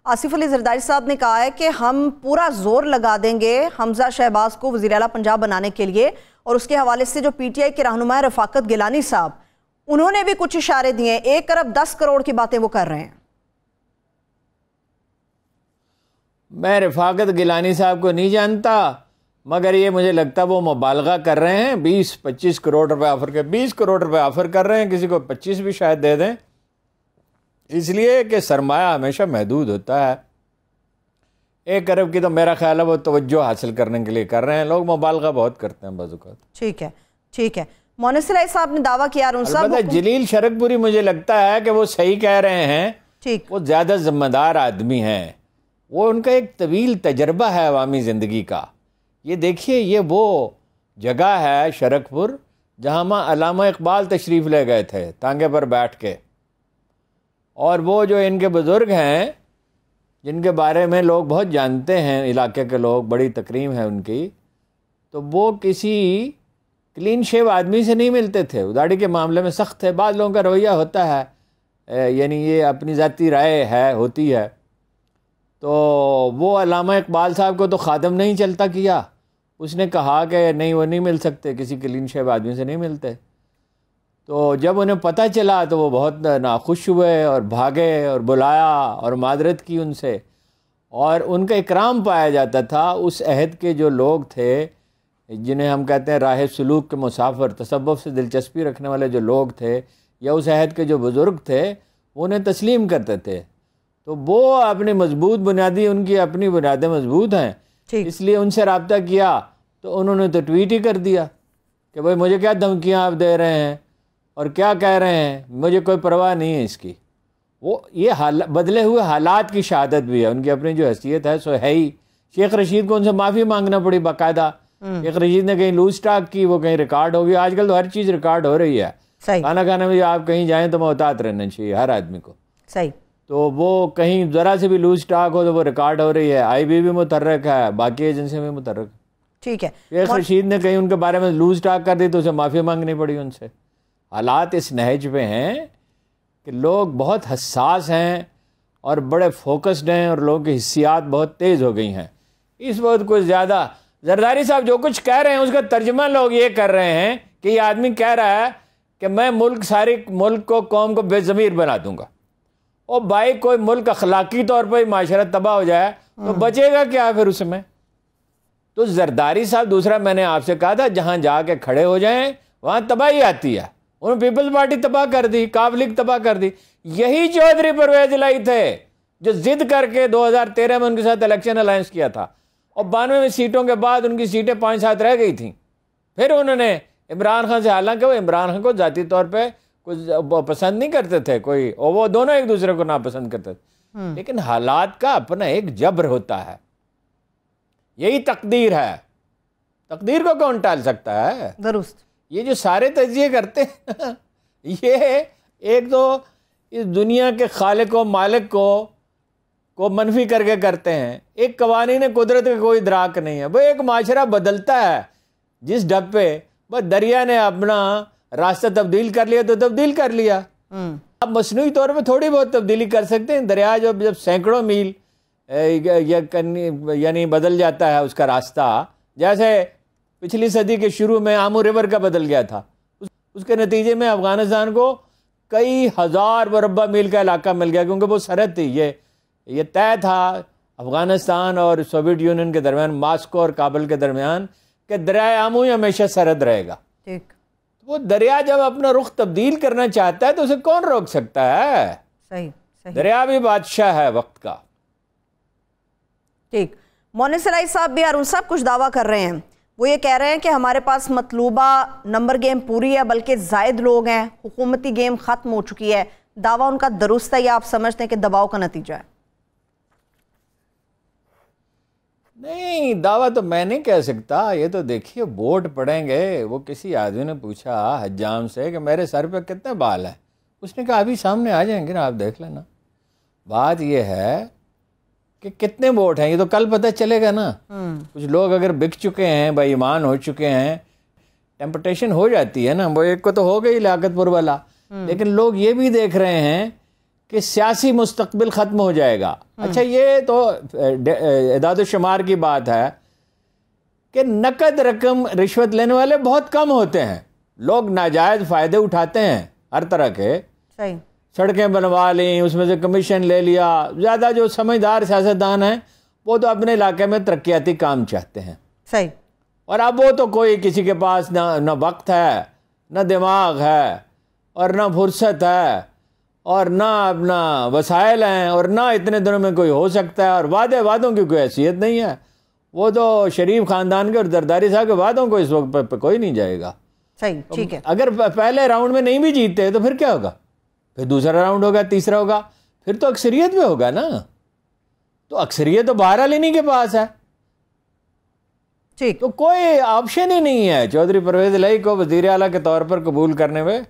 आसिफ अली जरदारी साहब ने कहा है कि हम पूरा जोर लगा देंगे हमजा शहबाज को वज़ीर आला पंजाब बनाने के लिए, और उसके हवाले से जो पीटीआई के रहनुमा रफाकत गिलानी साहब, उन्होंने भी कुछ इशारे दिए। 1 अरब 10 करोड़ की बातें वो कर रहे हैं। मैं रफाकत गिलानी साहब को नहीं जानता, मगर ये मुझे लगता है वो मुबालगा कर रहे हैं। 20-25 करोड़ रुपए ऑफर कर 20 करोड़ रुपए ऑफर कर रहे हैं, किसी को 25 भी शायद दे दें, इसलिए कि सरमाया हमेशा महदूद होता है। 1 अरब की तो मेरा ख्याल है वो तवज्जो हासिल करने के लिए कर रहे हैं। लोग मुबालगा बहुत करते हैं बाज़-औक़ात। ठीक है, ठीक है। मोनिसर साहब ने दावा किया, जलील शरकपुरी मुझे लगता है कि वो सही कह रहे हैं। ठीक, वो ज़्यादा ज़िम्मेदार आदमी हैं, वो उनका एक तवील तजर्बा है अवामी ज़िंदगी का। ये देखिए, ये वो जगह है शरकपुर जहाँ माँ अल्लामा इकबाल तशरीफ़ ले गए थे तांगे पर बैठ के, और वो जो इनके बुज़ुर्ग हैं जिनके बारे में लोग बहुत जानते हैं, इलाके के लोग, बड़ी तकरीम है उनकी, तो वो किसी क्लीन शेव आदमी से नहीं मिलते थे। उदाड़ी के मामले में सख्त है। बाद लोगों का रवैया होता है, यानी ये अपनी ज़ाती राय है, होती है। तो वो अल्लामा इकबाल साहब को तो खादम नहीं चलता किया, उसने कहा कि नहीं, वो नहीं मिल सकते, किसी क्लीन शेव आदमी से नहीं मिलते। तो जब उन्हें पता चला तो वो बहुत नाखुश हुए और भागे और बुलाया और मादरत की उनसे, और उनका इकराम पाया जाता था। उस अहद के जो लोग थे जिन्हें हम कहते हैं राह सलूक के मुसाफिर, तसव्वुफ़ से दिलचस्पी रखने वाले जो लोग थे, या उस अहद के जो बुज़ुर्ग थे, वो उन्हें तस्लीम करते थे। तो वो अपनी मजबूत बुनियादी, उनकी अपनी बुनियादें मजबूत हैं, इसलिए उनसे रब्ता किया तो उन्होंने तो ट्वीट ही कर दिया कि भाई मुझे क्या धमकियाँ आप दे रहे हैं और क्या कह रहे हैं, मुझे कोई परवाह नहीं है इसकी। वो ये बदले हुए हालात की शहादत भी है, उनकी अपनी जो हैसियत है सो है ही। शेख रशीद को उनसे माफ़ी मांगना पड़ी बाकायदा। शेख रशीद ने कहीं लूज स्टॉक की, वो कहीं रिकॉर्ड हो गई। आजकल तो हर चीज़ रिकॉर्ड हो रही है। खाना खाने में आप कहीं जाएँ तो मोहतात रहना चाहिए हर आदमी को। सही। तो वो कहीं ज़रा से भी लूज स्टॉक हो तो वो रिकॉर्ड हो रही है। IB भी मुतर्रक है, बाकी एजेंसी भी मुतर्रक। ठीक है। शेख रशीद ने कहीं उनके बारे में लूज स्टॉक कर दी तो उसे माफ़ी मांगनी पड़ी उनसे। हालात इस नहज पे हैं कि लोग बहुत हसास हैं और बड़े फोकस्ड हैं, और लोगों की हिस्सियात बहुत तेज़ हो गई हैं इस वक्त। कुछ ज़्यादा जरदारी साहब जो कुछ कह रहे हैं उसका तर्जमा लोग ये कर रहे हैं कि ये आदमी कह रहा है कि मैं सारे मुल्क को, कौम को बेज़मीर बना दूंगा। और भाई, कोई मुल्क अखलाकी तौर पर माशरत तबाह हो जाए तो बचेगा क्या फिर उसमें? तो जरदारी साहब, दूसरा मैंने आपसे कहा था, जहाँ जाके खड़े हो जाएं वहाँ तबाही आती है। उन्होंने पीपल्स पार्टी तबाह कर दी, काफ लीग तबाह कर दी। यही चौधरी परवेज लाई थे जो जिद करके 2013 में उनके साथ इलेक्शन अलायंस किया था, और 92 सीटों के बाद उनकी सीटें 5-7 रह गई थी। फिर उन्होंने इमरान खान से, हालांकि वो इमरान खान को ज़ाती तौर पे कुछ पसंद नहीं करते थे कोई, और वो दोनों एक दूसरे को नापसंद करते थे, लेकिन हालात का अपना एक जबर होता है। यही तकदीर है, तकदीर को कौन टाल सकता है? दुरुस्त। ये जो सारे तजिए करते हैं ये एक तो इस दुनिया के खालिक व मालिक को मनफी करके करते हैं। एक कवानीन कुदरत का कोई इदराक नहीं है। वो एक माशरा बदलता है जिस ढब पे, बस दरिया ने अपना रास्ता तब्दील कर लिया तो तब्दील कर लिया। अब मसनूई तौर पे थोड़ी बहुत तब्दीली कर सकते हैं। दरिया जब सैकड़ों मील यानी बदल जाता है उसका रास्ता, जैसे पिछली सदी के शुरू में आमू रिवर का बदल गया था, उसके नतीजे में अफ़गानिस्तान को कई हज़ार मुरब्बा मील का इलाका मिल गया, क्योंकि वो सरहद थी। ये तय था अफ़गानिस्तान और सोवियत यूनियन के दरमियान, मॉस्को और काबुल के दरमियान, कि दरिया आमू ही हमेशा सरहद रहेगा। ठीक। वो दरिया जब अपना रुख तब्दील करना चाहता है तो उसे कौन रोक सकता है? सही, सही। दरिया भी बादशाह है वक्त का। ठीक। मोनिसर साहब भी, अरुण साहब कुछ दावा कर रहे हैं। वो ये कह रहे हैं कि हमारे पास मतलूबा नंबर गेम पूरी है, बल्कि जायद लोग हैं, हुकूमती गेम ख़त्म हो चुकी है। दावा उनका दुरुस्त है या आप समझते हैं कि दबाव का नतीजा है? नहीं, दावा तो मैं नहीं कह सकता। ये तो देखिए, वोट पड़ेंगे। वो किसी आदमी ने पूछा हज्जाम से कि मेरे सर पे कितने बाल हैं, उसने कहा अभी सामने आ जाएंगे ना, आप देख लेना। बात ये है कि कितने वोट हैं ये तो कल पता चलेगा ना। कुछ लोग अगर बिक चुके हैं, बेईमान हो चुके हैं, टेम्पटेशन हो जाती है ना। वो एक को तो हो गई लियाकतपुर वाला, लेकिन लोग ये भी देख रहे हैं कि सियासी मुस्तकबिल ख़त्म हो जाएगा। अच्छा, ये तो इदाद शुमार की बात है कि नकद रकम रिश्वत लेने वाले बहुत कम होते हैं। लोग नाजायज़ फ़ायदे उठाते हैं हर तरह के। सही। सड़कें बनवा ली, उसमें से कमीशन ले लिया। ज़्यादा जो समझदार सियासतदान हैं वो तो अपने इलाके में तरक्याती काम चाहते हैं। सही। और अब वो तो कोई किसी के पास ना वक्त है, ना दिमाग है, और ना फुर्सत है, और ना अपना वसाइल हैं, और ना इतने दिनों में कोई हो सकता है, और वादों की कोई हैसियत नहीं है। वो तो शरीफ ख़ानदान के और जरदारी साहब के वादों को इस वक्त पे कोई नहीं जाएगा। सही, ठीक है। अगर पहले राउंड में नहीं भी जीतते तो फिर क्या होगा? फिर दूसरा राउंड होगा, तीसरा होगा, फिर तो अक्सरियत में होगा ना। तो अक्सरियत तो बहरहाल इन्हीं के पास है। ठीक। तो कोई ऑप्शन ही नहीं है चौधरी परवेज़ इलाही को वज़ीर आला के तौर पर कबूल करने में।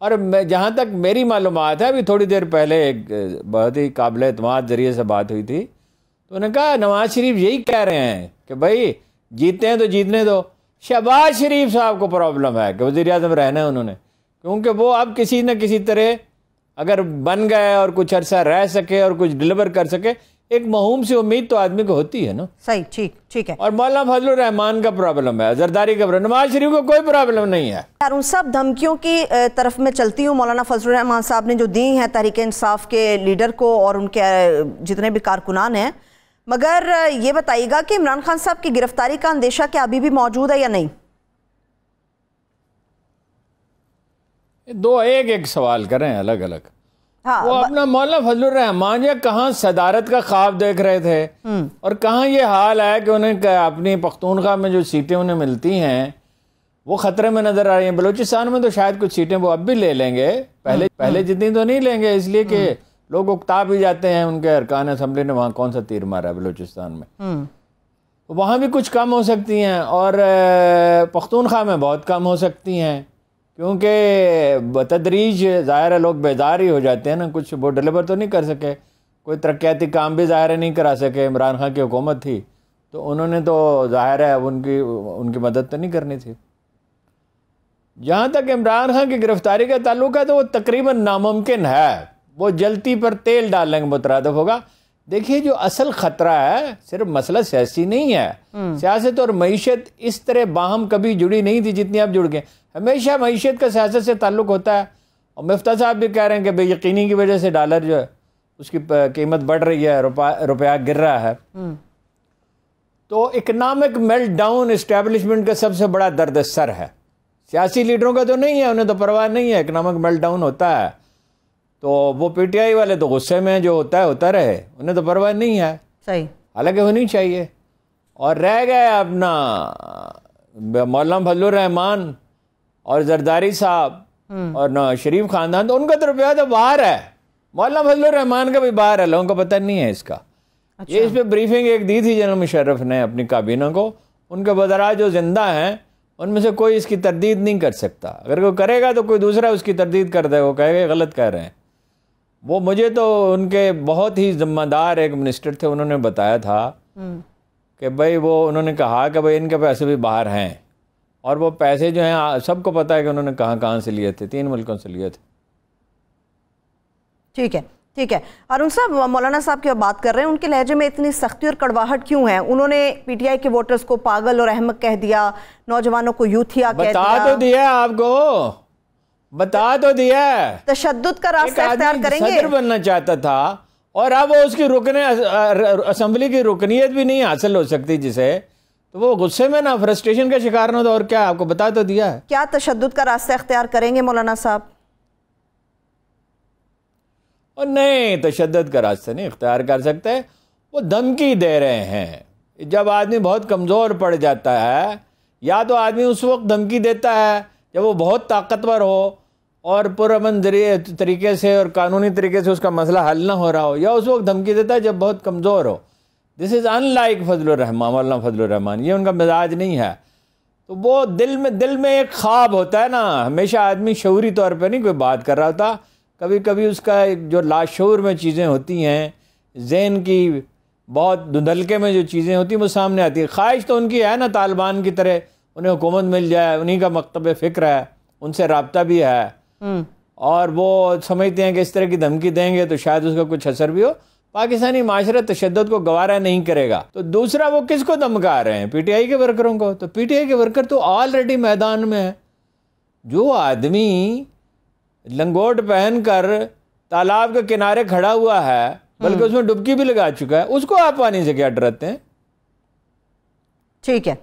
और जहाँ तक मेरी मालूमात है, अभी थोड़ी देर पहले एक बहुत ही काबिल एतमाद ज़रिए से बात हुई थी, तो उन्होंने कहा नवाज शरीफ यही कह रहे हैं कि भाई जीतते हैं तो जीतने दो। शहबाज शरीफ साहब को प्रॉब्लम है कि वज़ीर आज़म रहना है उन्होंने, क्योंकि वो अब किसी न किसी तरह अगर बन गए और कुछ अरसा रह सके और कुछ डिलीवर कर सके, एक महूम सी उम्मीद तो आदमी को होती है ना। सही, ठीक, ठीक है। और मौलाना फजलुर रहमान का प्रॉब्लम है, जरदारी का प्रॉब्लम, नवाज शरीफ को कोई प्रॉब्लम नहीं है। यार उन सब धमकियों की तरफ में चलती हूँ। मौलाना फजलुर रहमान साहब ने जो दी हैं तहरीक इंसाफ के लीडर को और उनके जितने भी कारकुनान हैं, मगर ये बताइएगा कि इमरान खान साहब की गिरफ्तारी का अंदेशा क्या अभी भी मौजूद है या नहीं? दो एक सवाल करें अलग अलग। हाँ, वो अपना मौलाना फजलुर रहमान या कहाँ सदारत का ख्वाब देख रहे थे, और कहाँ ये हाल है कि उन्हें अपनी पख्तूनख्वा में जो सीटें उन्हें मिलती हैं वो ख़तरे में नज़र आ रही हैं। बलूचिस्तान में तो शायद कुछ सीटें वो अब भी ले लेंगे, पहले जितनी तो नहीं लेंगे, इसलिए कि लोग उकता भी जाते हैं उनके अरकान असम्बली ने वहाँ कौन सा तीर मारा है बलूचिस्तान में। तो वहाँ भी कुछ कम हो सकती हैं, और पख्तूनख्वा में बहुत कम हो सकती हैं, क्योंकि बतदरीज ज़ाहिर है लोग बेजार ही हो जाते हैं ना। कुछ वो डिलीवर तो नहीं कर सके, कोई तरक्याती काम भी ज़ाहिर नहीं करा सके। इमरान खान की हुकूमत थी तो उन्होंने तो ज़ाहिर है उनकी मदद तो नहीं करनी थी। जहाँ तक इमरान खान की गिरफ्तारी का ताल्लुक है तो वो तकरीबन नामुमकिन है, वो जलती पर तेल डालने का मुतरादिफ होगा। देखिए, जो असल ख़तरा है सिर्फ मसला सियासी नहीं है। सियासत और मईशत इस तरह बाहम कभी जुड़ी नहीं थी जितनी अब जुड़ गए। हमेशा मईशत का सियासत से ताल्लुक होता है, और मिफ्ता साहब भी कह रहे हैं कि बेयकीनी की वजह से डॉलर जो है उसकी कीमत बढ़ रही है, रुपया गिर रहा है। तो इकनॉमिक मेल्ट डाउन इस्टेब्लिशमेंट का सबसे बड़ा दर्द सर है। सियासी लीडरों का तो नहीं है, उन्हें तो परवाह नहीं है, इकनॉमिक मेल्ट डाउन होता है तो वो पीटीआई वाले तो गुस्से में जो होता रहे, उन्हें तो परवाह नहीं है। सही, हालांकि होनी चाहिए। और रह गए अपना मौलाना फजलुर रहमान और जरदारी साहब और ना शरीफ खानदान, तो उनका तो रुपया तो बाहर है। मौलाना फजलुर रहमान का भी बाहर है, लोगों को पता नहीं है इसका। अच्छा। ये इस पर ब्रीफिंग एक दी थी जनरल मुशर्रफ ने अपनी काबीना को। उनके वज़रा जो जिंदा हैं उनमें से कोई इसकी तरदीद नहीं कर सकता। अगर कोई करेगा तो कोई दूसरा उसकी तरदीद कर देगा, वो कहेगा गलत कह रहे हैं। वो मुझे तो उनके बहुत ही जिम्मेदार एक मिनिस्टर थे, उन्होंने बताया था कि भाई वो उन्होंने कहा कि भाई इनके पैसे भी बाहर हैं, और वो पैसे जो हैं सबको पता है कि उन्होंने कहाँ से लिए थे, 3 मुल्कों से लिए थे। ठीक है, ठीक है। अरुण साहब, मौलाना साहब की बात कर रहे हैं, उनके लहजे में इतनी सख्ती और कड़वाहट क्यों है? उन्होंने पीटीआई के वोटर्स को पागल और अहमक कह दिया, नौजवानों को यूथिया कह दिया। बता तो दिया आपको, बता तो दिया। तशद्दुद का रास्ता इख्तियार करेंगे। सदर बनना चाहता था और अब वो उसकी असेंबली की रुकनीयत भी नहीं हासिल हो सकती जिसे, तो वो गुस्से में ना फ्रस्ट्रेशन का शिकार ना, तो और क्या, आपको बता तो दिया है। क्या तशद्दुद का रास्ता इख्तियार करेंगे मौलाना साहब? और नहीं, तशद्दुद का रास्ता नहीं इख्तियार कर सकते। वो धमकी दे रहे हैं। जब आदमी बहुत कमज़ोर पड़ जाता है, या तो आदमी उस वक्त धमकी देता है जब वो बहुत ताकतवर हो और पुरअमन तरीके से और कानूनी तरीके से उसका मसला हल ना हो रहा हो, या उस वक्त धमकी देता है जब बहुत कमज़ोर हो। This is unlike Fazlur Rahman, मौलाना फजलुर रहमान, ये उनका मिजाज नहीं है। तो वो दिल में एक ख्वाब होता है ना, हमेशा आदमी शऊरी तौर पर नहीं कोई बात कर रहा होता, कभी कभी उसका जो लाशऊर में चीज़ें होती हैं, ज़हन की बहुत धुंधलके में जो चीज़ें होती हैं वो सामने आती है। ख्वाहिश तो उनकी है ना तालिबान की तरह उन्हें हुकूमत मिल जाए, उन्हीं का मकतब फ़िक्र है, उनसे रब्ता भी है। और वो समझते हैं कि इस तरह की धमकी देंगे तो शायद उसका कुछ असर भी हो। पाकिस्तानी माशरा तशद्दुद को गवारा नहीं करेगा। तो दूसरा, वो किसको धमका रहे हैं? पीटीआई के वर्करों को। तो पीटीआई के वर्कर तो ऑलरेडी मैदान में है। जो आदमी लंगोट पहनकर तालाब के किनारे खड़ा हुआ है, बल्कि उसमें डुबकी भी लगा चुका है, उसको आप पानी से क्या डराते हैं? ठीक है।